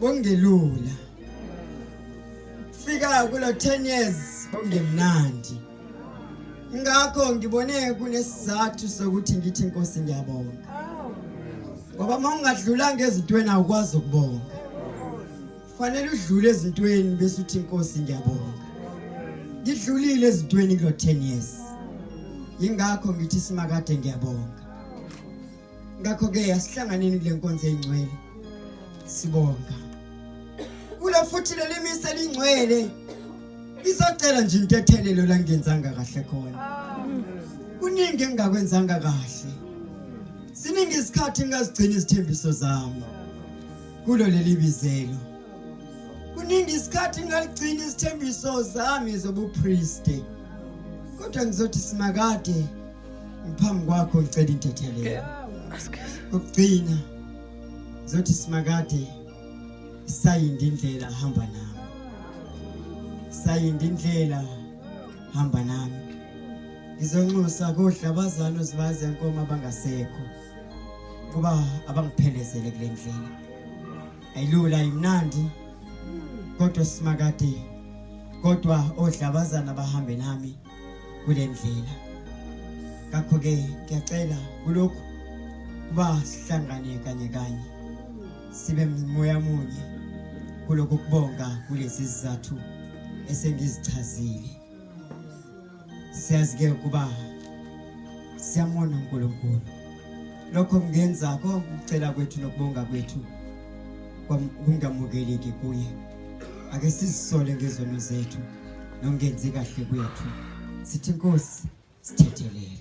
Bongelula. Fika kulo 10 years bongemnandi. Ngakho ngibone kunesizathu sokuthi ngithi Nkosi ngiyabonga. Ngoba mawungadlula ngezintweni awukwazi ukubonga. Fanele udlule ezintweni bese uthi Nkosi ngiyabonga. Ngidlulile ezintweni kulo 10 years. Yingakho ngithi simakade ngiyabonga. Ngakho ke asihlanganeni kule nkonzo engcwele. Sibonga. Kula futhi lelimisa lingcwele. Ngizocela nje into ethelelo la ngenzanga kahle khona. Kuningi engakwenzanga kahle. Siningi isikhathi ngazigcina izithembiso zami. Kulo leli bizelo. Kuningi isikhathi ngaligcina izithembiso zami zobupriest. Kodwa ngizothi simakade ngiphambi kwakho ngicela into ethelelo. Ukugcina ngizothi simakade sayinde indlela hamba nami. Sayinde indlela hamba nami. Ngizonxusa kodla abazali ozibazi enkomo abangasekho. Kuba abangiphelezele kule ndlela. Ayilula imnandi. Kodwa simakade. Kodwa odlabazana bahambe nami kule ndlela. Ngakho ke ngiyacela kulokho kuba sihlangane kanye. Sibe moya munye kuloko kubonga kulezi sizathu esengizichazile. Siyazi ke kuba siyamona uNkulunkulu. Lokho kungenza ukucela kwethu nokubonga kwethu kungamukeleki kuye. Ake sizisole ngezono zethu nongenzi kahle kwethu. Sithi Nkosi sithethelele.